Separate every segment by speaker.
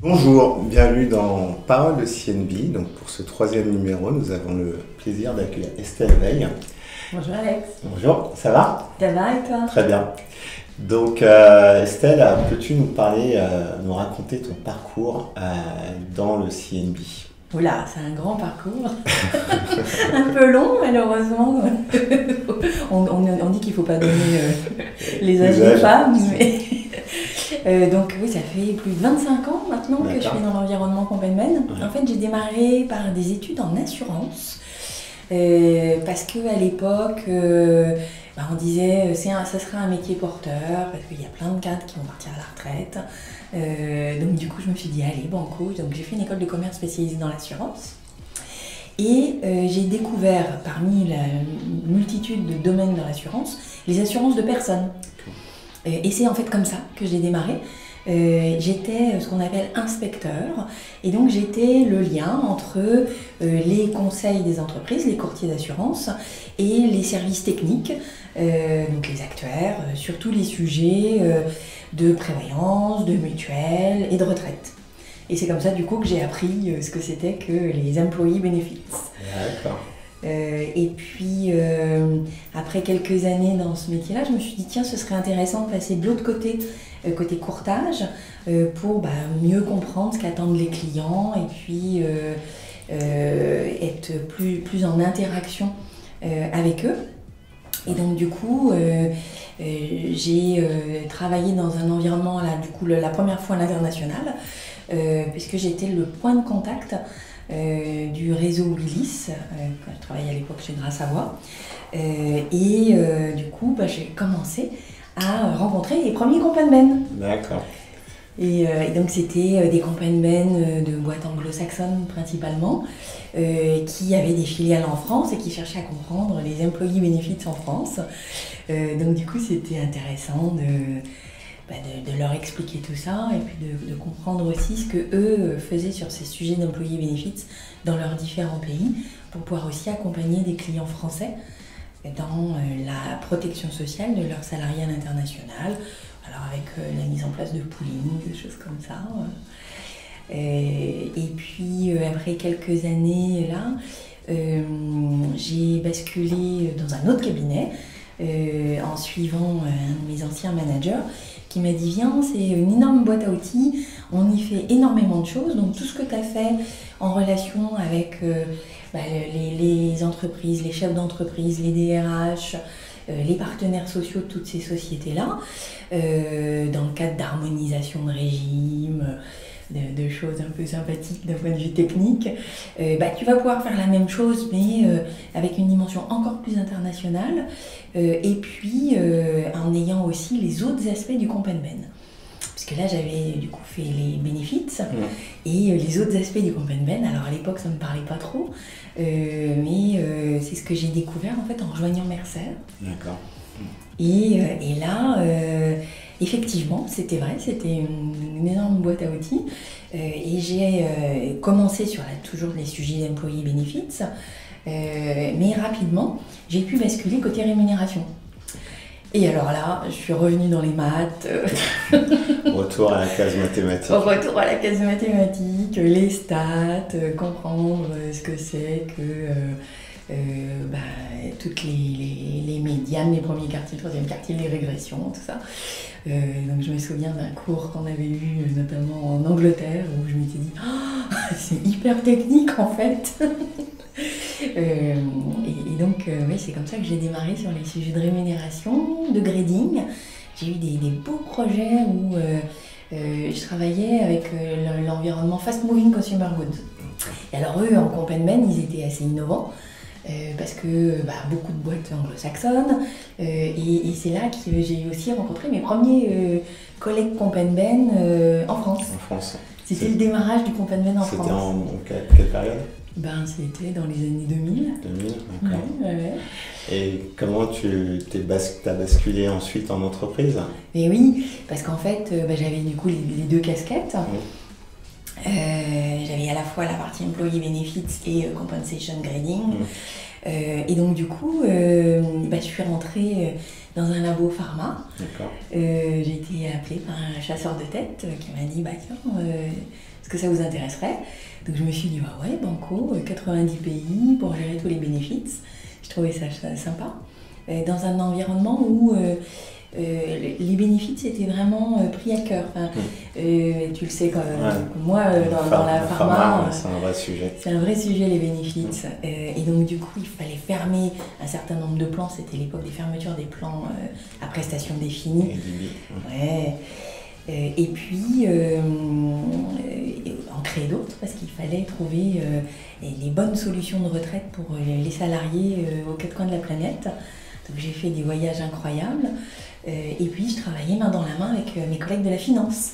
Speaker 1: Bonjour, bienvenue dans Parole de CNV. Donc pour ce troisième numéro, nous avons le plaisir d'accueillir Estelle Veil.
Speaker 2: Bonjour Alex.
Speaker 1: Bonjour, ça va?
Speaker 2: Ça va et toi?
Speaker 1: Très bien. Donc Estelle, peux-tu nous parler, nous raconter ton parcours dans le CNV?
Speaker 2: Oula, c'est un grand parcours, un peu long malheureusement. on dit qu'il ne faut pas donner les âges des femmes, mais donc oui, ça fait plus de 25 ans maintenant que je suis dans l'environnement Compainmen. En fait, j'ai démarré par des études en assurance, parce qu'à l'époque, on disait ça sera un métier porteur, parce qu'il y a plein de cadres qui vont partir à la retraite. Donc du coup, je me suis dit, allez, banco. Donc j'ai fait une école de commerce spécialisée dans l'assurance. Et j'ai découvert, parmi la multitude de domaines dans l'assurance, les assurances de personnes. Et c'est en fait comme ça que j'ai démarré. J'étais ce qu'on appelle inspecteur, et donc j'étais le lien entre les conseils des entreprises, les courtiers d'assurance, et les services techniques, donc les actuaires, sur tous les sujets de prévoyance, de mutuelle et de retraite. Et c'est comme ça du coup que j'ai appris ce que c'était que les employee benefits.
Speaker 1: D'accord.
Speaker 2: Et puis, après quelques années dans ce métier-là, je me suis dit, tiens, ce serait intéressant de passer de l'autre côté, côté courtage, pour mieux comprendre ce qu'attendent les clients et puis être plus en interaction avec eux. Et donc, du coup, j'ai travaillé dans un environnement, là, du coup, la première fois à l'international, puisque j'étais le point de contact du réseau Willis, quand je travaillais à l'époque chez Gras Savoie. Du coup, j'ai commencé à rencontrer les premiers Compainmen.
Speaker 1: D'accord.
Speaker 2: Et donc c'était des Compainmen de boîtes anglo-saxonnes principalement, qui avaient des filiales en France et qui cherchaient à comprendre les employee benefits en France. Donc du coup, c'était intéressant de leur expliquer tout ça et puis de comprendre aussi ce que eux faisaient sur ces sujets d'employés benefits dans leurs différents pays, pour pouvoir aussi accompagner des clients français dans la protection sociale de leurs salariés à l'international, alors avec la mise en place de pooling, des choses comme ça. Et puis après quelques années là, j'ai basculé dans un autre cabinet en suivant un de mes anciens managers, qui m'a dit, viens, c'est une énorme boîte à outils, on y fait énormément de choses, donc tout ce que tu as fait en relation avec les entreprises, les chefs d'entreprise, les DRH, les partenaires sociaux de toutes ces sociétés-là, dans le cadre d'harmonisation de régime, de choses un peu sympathiques d'un point de vue technique, tu vas pouvoir faire la même chose, mais avec une dimension encore plus internationale, et puis en ayant aussi les autres aspects du Compainmen. Parce que là, j'avais du coup fait les benefits et les autres aspects du Compainmen. Alors à l'époque, ça ne me parlait pas trop, mais c'est ce que j'ai découvert en fait en rejoignant Mercer.
Speaker 1: D'accord.
Speaker 2: Et là, effectivement, c'était vrai, c'était une énorme boîte à outils. Et j'ai commencé sur toujours les sujets d'employés benefits, mais rapidement, j'ai pu basculer côté rémunération. Et alors là, je suis revenue dans les maths.
Speaker 1: Retour à la case mathématique.
Speaker 2: Retour à la case mathématique, les stats, comprendre ce que c'est que toutes les médianes, les premiers quartiles, le troisième quartile, les régressions, tout ça. Donc je me souviens d'un cours qu'on avait eu notamment en Angleterre, où je m'étais dit oh, c'est hyper technique en fait. Et donc oui, c'est comme ça que j'ai démarré sur les sujets de rémunération, de grading. J'ai eu des beaux projets où je travaillais avec l'environnement Fast Moving Consumer Goods. Et alors eux, en Compainmen, ils étaient assez innovants. Parce que beaucoup de boîtes anglo-saxonnes, et c'est là que j'ai aussi rencontré mes premiers collègues Compainmen en France.
Speaker 1: En France.
Speaker 2: C'était le démarrage du Compainmen en France.
Speaker 1: C'était en quelle période?
Speaker 2: C'était dans les années 2000.
Speaker 1: 2000, d'accord.
Speaker 2: Ouais.
Speaker 1: Et comment tu as basculé ensuite en entreprise?
Speaker 2: Et oui, parce qu'en fait, j'avais du coup les deux casquettes. J'avais à la fois la partie employee benefits et compensation grading. Et donc du coup, je suis rentrée dans un labo pharma. J'ai été appelée par un chasseur de tête qui m'a dit tiens, est-ce que ça vous intéresserait? Donc je me suis dit ouais, banco, 90 pays pour gérer tous les bénéfices. Je trouvais ça sympa. Dans un environnement où les bénéfices étaient vraiment pris à cœur. Tu le sais, moi, dans la pharma,
Speaker 1: c'est un vrai sujet.
Speaker 2: C'est un vrai sujet, les bénéfices. Et donc, du coup, il fallait fermer un certain nombre de plans. C'était l'époque des fermetures des plans à prestations définies. Et puis, en créer d'autres, parce qu'il fallait trouver les bonnes solutions de retraite pour les salariés aux quatre coins de la planète. Donc j'ai fait des voyages incroyables et puis je travaillais main dans la main avec mes collègues de la finance.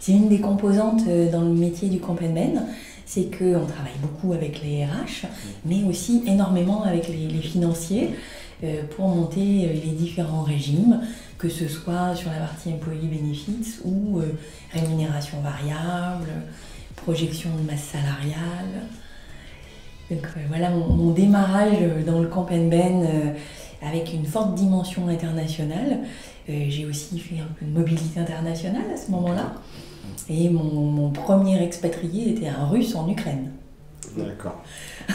Speaker 2: C'est une des composantes dans le métier du Comp & Ben, c'est qu'on travaille beaucoup avec les RH, mais aussi énormément avec les financiers pour monter les différents régimes, que ce soit sur la partie employee benefits ou rémunération variable, projection de masse salariale. Donc voilà mon démarrage dans le Comp & Ben avec une forte dimension internationale. J'ai aussi fait un peu de mobilité internationale à ce moment-là. Et mon premier expatrié était un Russe en Ukraine.
Speaker 1: D'accord.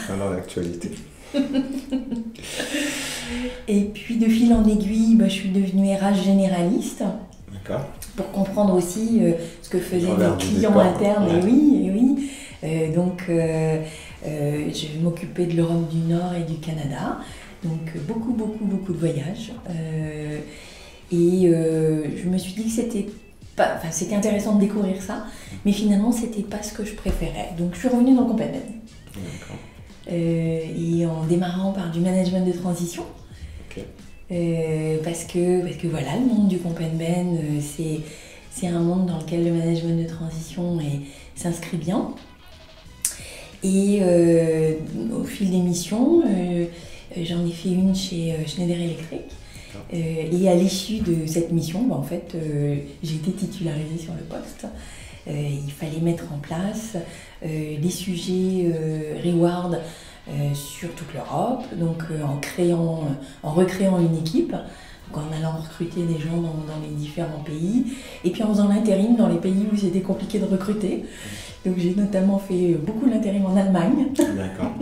Speaker 1: Dans l'actualité.
Speaker 2: Et puis de fil en aiguille, je suis devenue RH généraliste.
Speaker 1: D'accord.
Speaker 2: Pour comprendre aussi ce que faisaient les clients internes. Et oui. Donc je m'occupais de l'Europe du Nord et du Canada. Donc beaucoup de voyages. Je me suis dit que c'était intéressant de découvrir ça, mais finalement c'était pas ce que je préférais. Donc je suis revenue dans le Comp & Ben. Et en démarrant par du management de transition. Parce que voilà, le monde du Comp & Ben, c'est un monde dans lequel le management de transition s'inscrit bien. Et au fil des missions, j'en ai fait une chez Schneider Electric. Et à l'issue de cette mission, j'ai été titularisée sur le poste. Il fallait mettre en place les sujets reward sur toute l'Europe, donc en recréant une équipe, donc en allant recruter des gens dans les différents pays, et puis en faisant l'intérim dans les pays où c'était compliqué de recruter. Donc j'ai notamment fait beaucoup l'intérim en Allemagne. D'accord.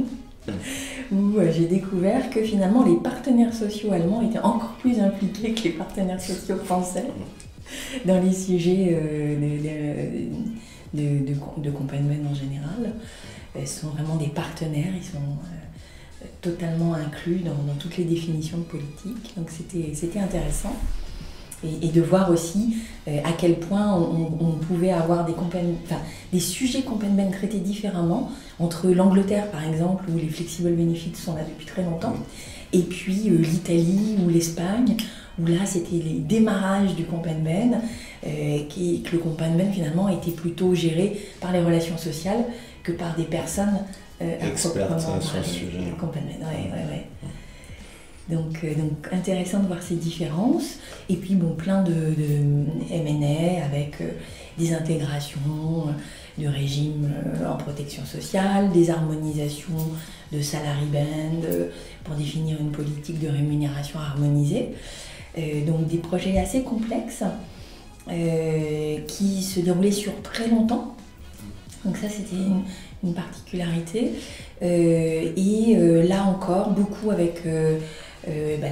Speaker 2: Où j'ai découvert que finalement les partenaires sociaux allemands étaient encore plus impliqués que les partenaires sociaux français dans les sujets de Comp & Ben en général. Ils sont vraiment des partenaires, ils sont totalement inclus dans toutes les définitions de politique. Donc c'était intéressant. Et de voir aussi à quel point on pouvait avoir des sujets Comp & Ben traités différemment entre l'Angleterre par exemple, où les flexible benefits sont là depuis très longtemps, et puis l'Italie ou l'Espagne, où là c'était les démarrages du Comp & Ben, que le Comp & Ben finalement était plutôt géré par les relations sociales que par des personnes
Speaker 1: expertes sur le sujet.
Speaker 2: Comp & Ben, ouais. Donc intéressant de voir ces différences. Et puis plein de M&A avec des intégrations de régimes en protection sociale, des harmonisations de salary band pour définir une politique de rémunération harmonisée. Donc des projets assez complexes qui se déroulaient sur très longtemps. Donc ça c'était une particularité. Là encore, beaucoup avec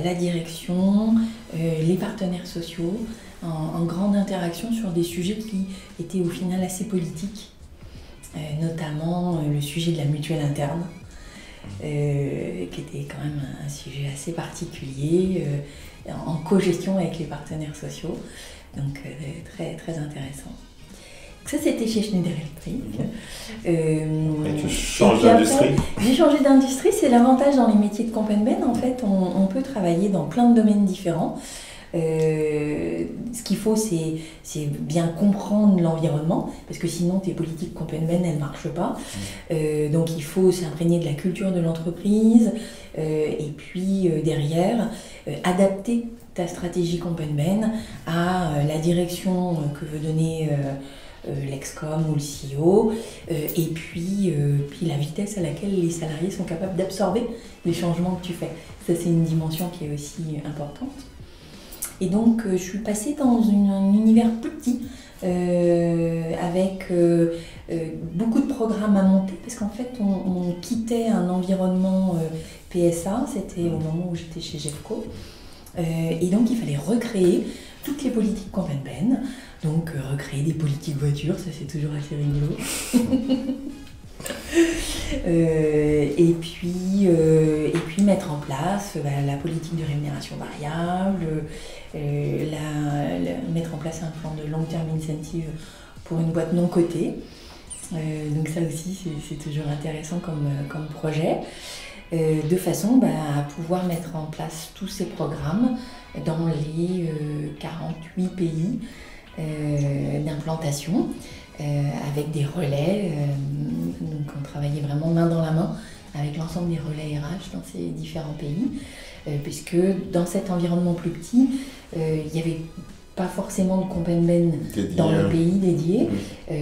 Speaker 2: la direction, les partenaires sociaux, en grande interaction sur des sujets qui étaient au final assez politiques, notamment le sujet de la mutuelle interne, qui était quand même un sujet assez particulier, en co-gestion avec les partenaires sociaux, donc très, très intéressant. Ça, c'était chez Schneider Electric.
Speaker 1: Et tu changes d'industrie?
Speaker 2: J'ai changé d'industrie. C'est l'avantage dans les métiers de Comp & Ben. En fait, on peut travailler dans plein de domaines différents. Ce qu'il faut, c'est bien comprendre l'environnement, parce que sinon, tes politiques Comp & Ben, elles ne marchent pas. Donc, il faut s'imprégner de la culture de l'entreprise et puis derrière, adapter ta stratégie Comp & Ben à la direction que veut donner l'ex-com ou le CEO, et puis la vitesse à laquelle les salariés sont capables d'absorber les changements que tu fais. Ça, c'est une dimension qui est aussi importante. Et donc, je suis passée dans un univers plus petit, avec beaucoup de programmes à monter, parce qu'en fait, on quittait un environnement PSA, c'était au moment où j'étais chez Jeffco, et donc il fallait recréer toutes les politiques Compenben, donc recréer des politiques voitures, ça c'est toujours assez rigolo. Et puis mettre en place la politique de rémunération variable, mettre en place un plan de long-term incentive pour une boîte non cotée. Donc ça aussi c'est toujours intéressant comme projet, de façon à pouvoir mettre en place tous ces programmes dans les 48 pays d'implantation, avec des relais. Donc on travaillait vraiment main dans la main avec l'ensemble des relais RH dans ces différents pays, puisque dans cet environnement plus petit, il n'y avait pas forcément de Compenben dans le pays dédié.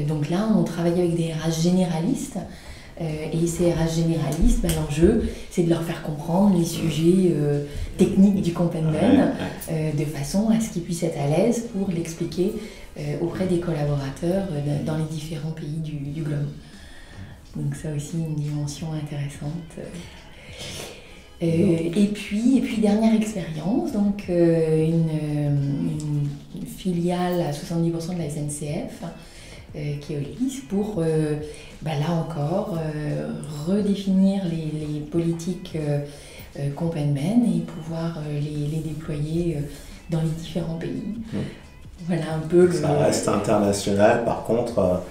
Speaker 2: Donc là, on travaillait avec des RH généralistes. Et ces RH généralistes, l'enjeu, c'est de leur faire comprendre les sujets techniques du Compenben, de façon à ce qu'ils puissent être à l'aise pour l'expliquer auprès des collaborateurs dans les différents pays du globe. Donc ça aussi, une dimension intéressante. Et puis dernière expérience, donc une filiale à 70% de la SNCF, qui est Ulysse, pour là encore redéfinir les politiques Compenben et pouvoir les déployer dans les différents pays. Voilà un peu
Speaker 1: ça reste international, par contre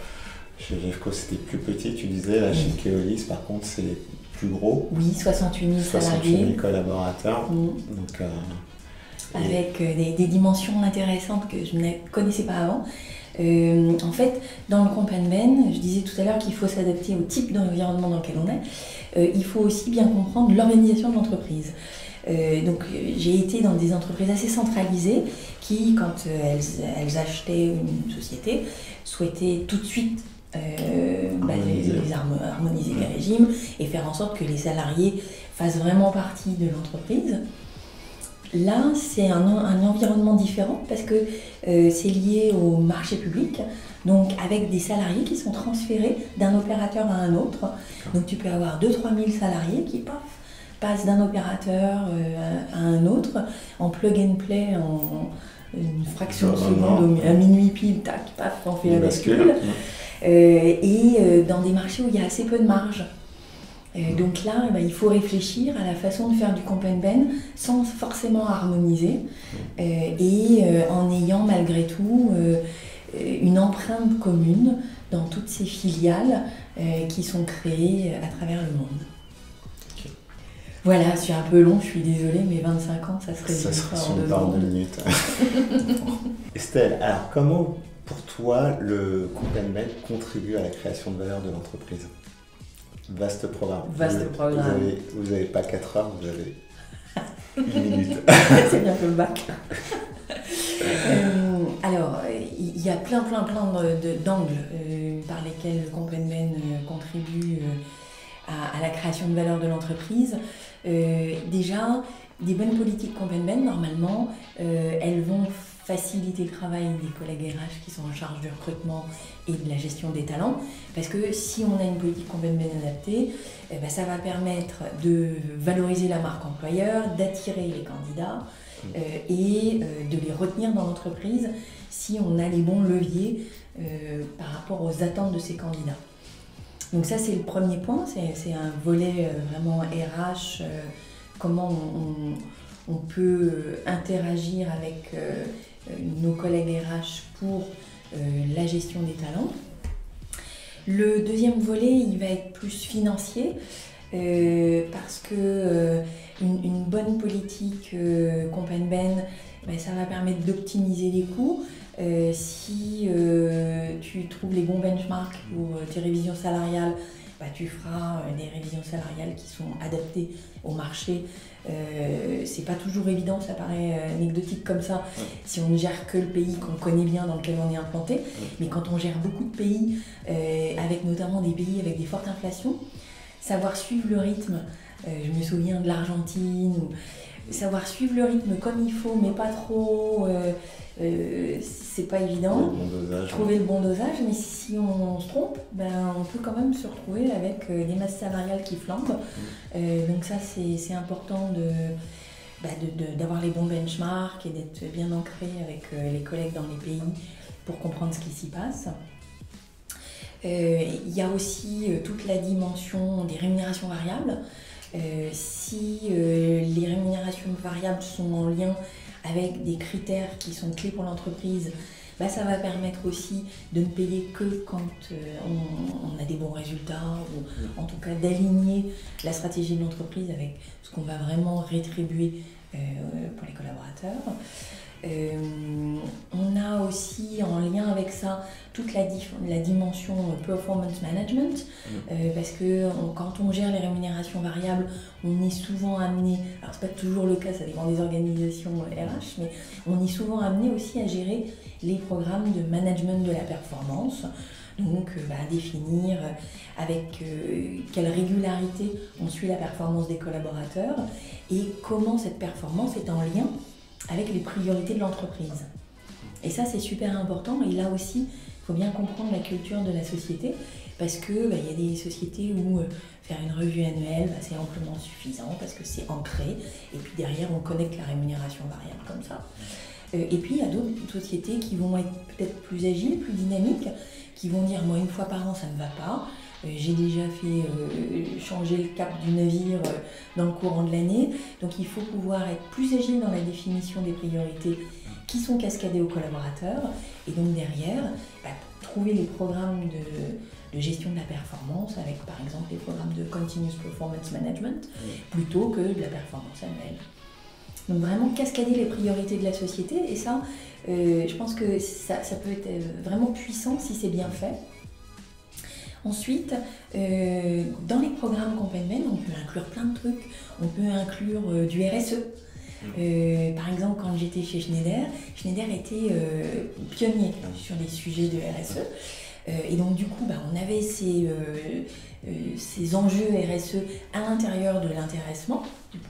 Speaker 1: chez Jeffco c'était plus petit, tu disais, là chez Keolis par contre c'est plus gros.
Speaker 2: Oui, 68 000 salariés.
Speaker 1: 68 000 collaborateurs. Donc,
Speaker 2: avec des dimensions intéressantes que je ne connaissais pas avant. En fait, dans le Compenben, je disais tout à l'heure qu'il faut s'adapter au type d'environnement dans lequel on est. Il faut aussi bien comprendre l'organisation de l'entreprise. Donc j'ai été dans des entreprises assez centralisées qui, quand elles achetaient une société, souhaitaient tout de suite harmoniser les régimes et faire en sorte que les salariés fassent vraiment partie de l'entreprise. Là, c'est un environnement différent parce que c'est lié au marché public, donc avec des salariés qui sont transférés d'un opérateur à un autre. Donc tu peux avoir 2 000 à 3 000 salariés qui passent d'un opérateur à un autre en plug and play, en une fraction de seconde, à minuit pile, tac, paf, on fait la bascule. Et dans des marchés où il y a assez peu de marge. Donc là, il faut réfléchir à la façon de faire du Compenben sans forcément harmoniser et en ayant malgré tout une empreinte commune dans toutes ces filiales qui sont créées à travers le monde. Okay. Voilà, c'est un peu long, je suis désolée, mais 25 ans, ça serait
Speaker 1: en 2 minutes. Estelle, alors comment pour toi le Compenben contribue à la création de valeur de l'entreprise ? Vaste programme. Vous n'avez pas 4 heures, vous avez 1 minute.
Speaker 2: C'est bientôt le bac. Alors, il y a plein d'angles par lesquels le Compenben contribue à la création de valeur de l'entreprise. Déjà, des bonnes politiques Compenben, normalement, elles vont faciliter le travail des collègues RH qui sont en charge du recrutement et de la gestion des talents, parce que si on a une politique Compenben adaptée, ça va permettre de valoriser la marque employeur, d'attirer les candidats et de les retenir dans l'entreprise si on a les bons leviers par rapport aux attentes de ces candidats. Donc ça, c'est le premier point, c'est un volet vraiment RH, comment on peut interagir avec nos collègues RH pour la gestion des talents. Le deuxième volet, il va être plus financier parce que une bonne politique Compenben, ça va permettre d'optimiser les coûts. Si tu trouves les bons benchmarks pour tes révisions salariales, tu feras des révisions salariales qui sont adaptées au marché. C'est pas toujours évident, ça paraît anecdotique comme ça, si on ne gère que le pays qu'on connaît bien, dans lequel on est implanté. Mais quand on gère beaucoup de pays, avec notamment des pays avec des fortes inflations, savoir suivre le rythme, je me souviens de l'Argentine, savoir suivre le rythme comme il faut, mais pas trop, c'est pas évident. Trouver le bon dosage, mais si on se trompe, on peut quand même se retrouver avec des masses salariales qui flambent. Donc ça, c'est important d'avoir les bons benchmarks et d'être bien ancré avec les collègues dans les pays pour comprendre ce qui s'y passe. Il y a aussi toute la dimension des rémunérations variables. Si les rémunérations variables sont en lien avec des critères qui sont clés pour l'entreprise, ça va permettre aussi de ne payer que quand on a des bons résultats, ou en tout cas d'aligner la stratégie de l'entreprise avec ce qu'on va vraiment rétribuer pour les collaborateurs. On a aussi en lien avec ça toute la dimension performance management, parce que quand on gère les rémunérations variables, on est souvent amené, alors c'est pas toujours le cas, ça dépend des organisations RH, mais on est souvent amené aussi à gérer les programmes de management de la performance. Donc à définir avec quelle régularité on suit la performance des collaborateurs et comment cette performance est en lien avec les priorités de l'entreprise. Et ça, c'est super important. Et là aussi, il faut bien comprendre la culture de la société, parce que y a des sociétés où faire une revue annuelle, c'est amplement suffisant, parce que c'est ancré. Et puis derrière, on connecte la rémunération variable comme ça. Et puis, il y a d'autres sociétés qui vont être peut-être plus agiles, plus dynamiques, qui vont dire, moi, une fois par an, ça ne va pas. J'ai déjà fait changer le cap du navire dans le courant de l'année. Donc il faut pouvoir être plus agile dans la définition des priorités qui sont cascadées aux collaborateurs. Et donc derrière, trouver les programmes de gestion de la performance avec par exemple les programmes de Continuous Performance Management plutôt que de la performance annuelle. Donc vraiment cascader les priorités de la société. Et ça, je pense que ça peut être vraiment puissant si c'est bien fait. Ensuite, dans les programmes Compainment, on peut inclure plein de trucs. On peut inclure du RSE. Par exemple, quand j'étais chez Schneider était pionnier sur des sujets de RSE. Et donc du coup, on avait ces enjeux RSE à l'intérieur de l'intéressement,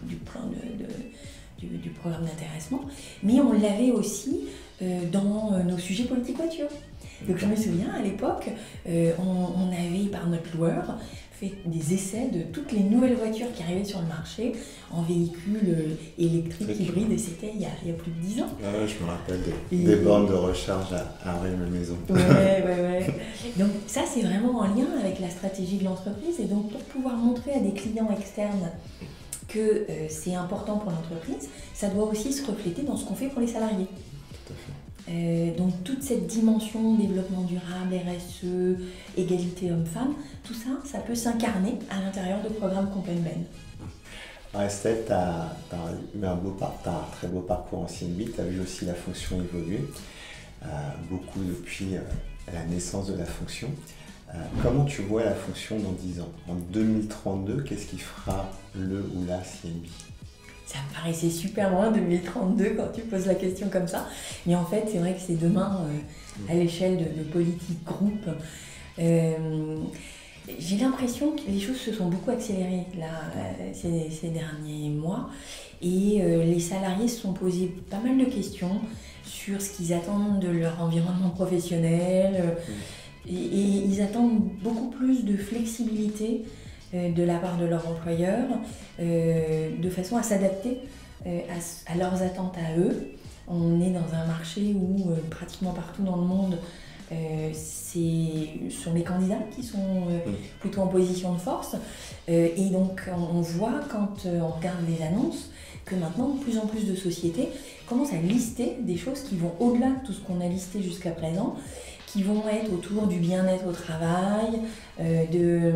Speaker 2: du programme d'intéressement, mais on l'avait aussi dans nos sujets politique voiture. Donc je me souviens, à l'époque, on avait, par notre loueur, fait des essais de toutes les nouvelles voitures qui arrivaient sur le marché en véhicules électriques, hybrides, et c'était il y a plus de 10 ans.
Speaker 1: Ah, je me rappelle des bornes de recharge à Rennes-Maison.
Speaker 2: Ouais. Donc ça, c'est vraiment en lien avec la stratégie de l'entreprise, et donc pour pouvoir montrer à des clients externes que c'est important pour l'entreprise, ça doit aussi se refléter dans ce qu'on fait pour les salariés.
Speaker 1: Tout à fait.
Speaker 2: Donc toute cette dimension développement durable, RSE, égalité homme-femme, tout ça, ça peut s'incarner à l'intérieur de programmes Compainment.
Speaker 1: Estelle, tu as eu un très beau parcours en CNB, tu as vu aussi la fonction évoluer, beaucoup depuis la naissance de la fonction. Comment tu vois la fonction dans 10 ans? En 2032, qu'est-ce qui fera le ou la CNB?
Speaker 2: Ça me paraissait super loin, 2032, quand tu poses la question comme ça. Mais en fait, c'est vrai que c'est demain, à l'échelle de politique groupe. J'ai l'impression que les choses se sont beaucoup accélérées là, ces derniers mois. Et les salariés se sont posés pas mal de questions sur ce qu'ils attendent de leur environnement professionnel. Et ils attendent beaucoup plus de flexibilité de la part de leur employeur, de façon à s'adapter à leurs attentes à eux. On est dans un marché où pratiquement partout dans le monde, ce sont les candidats qui sont plutôt en position de force. Et donc on voit quand on regarde les annonces que maintenant de plus en plus de sociétés commencent à lister des choses qui vont au-delà de tout ce qu'on a listé jusqu'à présent, qui vont être autour du bien-être au travail, de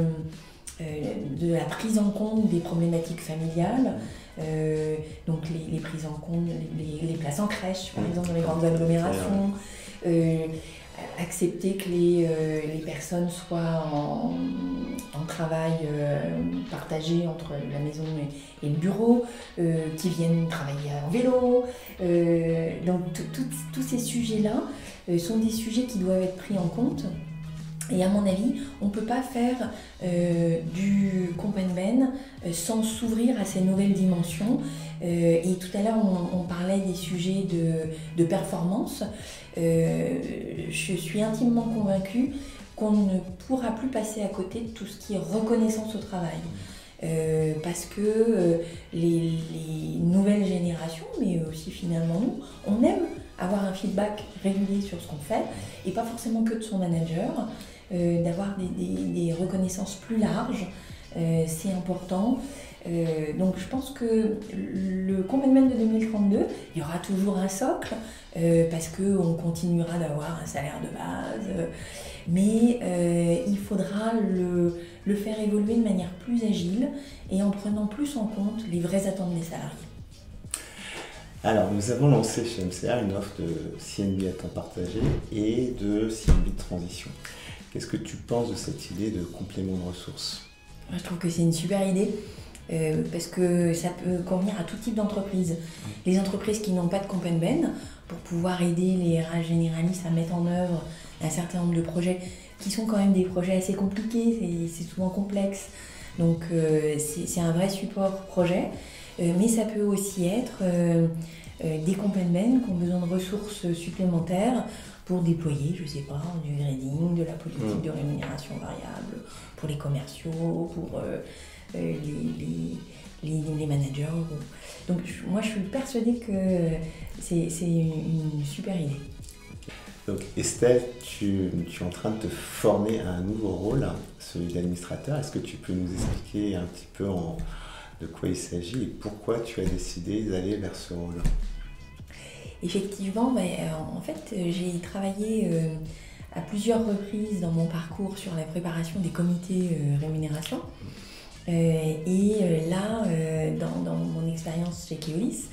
Speaker 2: la prise en compte des problématiques familiales, donc les prises en compte, les places en crèche par exemple dans les grandes agglomérations, accepter que les personnes soient en travail partagé entre la maison et le bureau, qui viennent travailler en vélo. Donc tous ces sujets-là sont des sujets qui doivent être pris en compte. Et à mon avis, on ne peut pas faire du Compenben sans s'ouvrir à ces nouvelles dimensions. Et tout à l'heure, on parlait des sujets de performance. Je suis intimement convaincue qu'on ne pourra plus passer à côté de tout ce qui est reconnaissance au travail. Parce que les nouvelles générations, mais aussi finalement nous, on aime avoir un feedback régulier sur ce qu'on fait, et pas forcément que de son manager, d'avoir des reconnaissances plus larges, c'est important. Donc je pense que le Compenben de 2032, il y aura toujours un socle, parce qu'on continuera d'avoir un salaire de base, mais il faudra le faire évoluer de manière plus agile et en prenant plus en compte les vraies attentes des salariés.
Speaker 1: Alors, nous avons lancé chez MCA une offre de CNB à temps partagé et de CNB de transition. Qu'est-ce que tu penses de cette idée de complément de ressources ?
Speaker 2: Je trouve que c'est une super idée. Parce que ça peut convenir à tout type d'entreprise. Les entreprises qui n'ont pas de Compenben, pour pouvoir aider les RH généralistes à mettre en œuvre un certain nombre de projets qui sont quand même des projets assez compliqués, c'est souvent complexe. Donc c'est un vrai support projet, mais ça peut aussi être des Compenben qui ont besoin de ressources supplémentaires pour déployer, je sais pas, du grading, de la politique de rémunération variable, pour les commerciaux, pour les managers. Donc moi je suis persuadée que c'est une super idée.
Speaker 1: Donc Estelle, tu es en train de te former à un nouveau rôle, celui d'administrateur. Est-ce que tu peux nous expliquer un petit peu de quoi il s'agit et pourquoi tu as décidé d'aller vers ce rôle ?
Speaker 2: Effectivement, en fait, j'ai travaillé à plusieurs reprises dans mon parcours sur la préparation des comités rémunération. Là, dans mon expérience chez Keolis,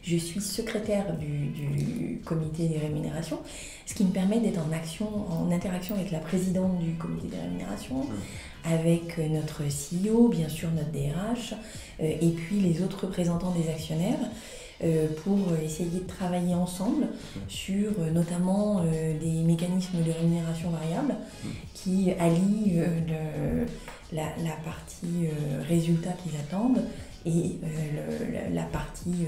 Speaker 2: je suis secrétaire du comité des rémunérations, ce qui me permet d'être en interaction avec la présidente du comité des rémunérations, avec notre CEO, bien sûr notre DRH, et puis les autres représentants des actionnaires, pour essayer de travailler ensemble sur notamment des mécanismes de rémunération variable qui allient la partie résultat qu'ils attendent et la partie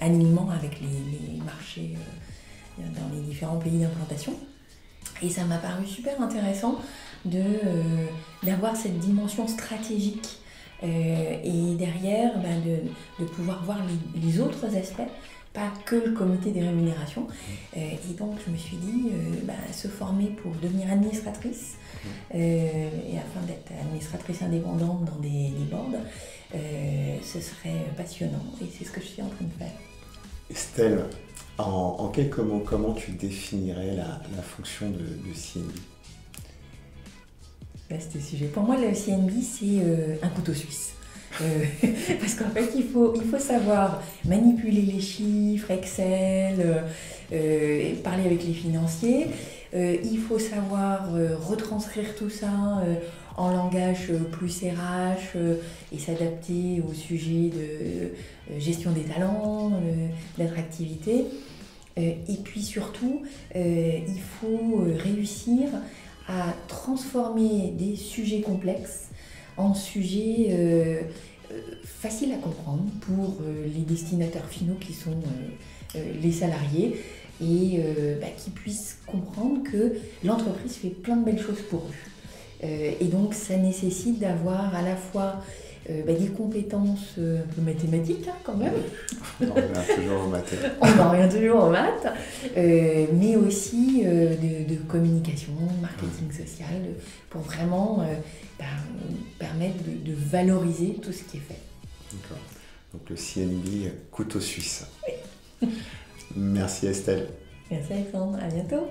Speaker 2: alignement avec les marchés dans les différents pays d'implantation. Et ça m'a paru super intéressant d'avoir cette dimension stratégique et derrière de pouvoir voir les autres aspects, pas que le comité des rémunérations. Et donc je me suis dit, se former pour devenir administratrice, et afin d'être administratrice indépendante dans des boards, ce serait passionnant et c'est ce que je suis en train de faire.
Speaker 1: Estelle, en quelques mots, comment tu définirais la fonction de CNB ?
Speaker 2: Vaste sujet. Pour moi, le CNB, c'est un couteau suisse. Parce qu'en fait, il faut savoir manipuler les chiffres, Excel, parler avec les financiers. Il faut savoir retranscrire tout ça en langage plus RH et s'adapter au sujet de gestion des talents, d'attractivité. Et puis surtout, il faut réussir à transformer des sujets complexes en sujets faciles à comprendre pour les destinataires finaux qui sont les salariés et qui puissent comprendre que l'entreprise fait plein de belles choses pour eux. Et donc ça nécessite d'avoir à la fois des compétences un peu mathématiques quand même.
Speaker 1: On en revient toujours aux maths.
Speaker 2: On en revient toujours aux maths, mais aussi de communication, marketing social, pour vraiment permettre de valoriser tout ce qui est fait.
Speaker 1: D'accord. Donc le CNB couteau suisse.
Speaker 2: Oui.
Speaker 1: Merci Estelle.
Speaker 2: Merci Alexandre, à bientôt.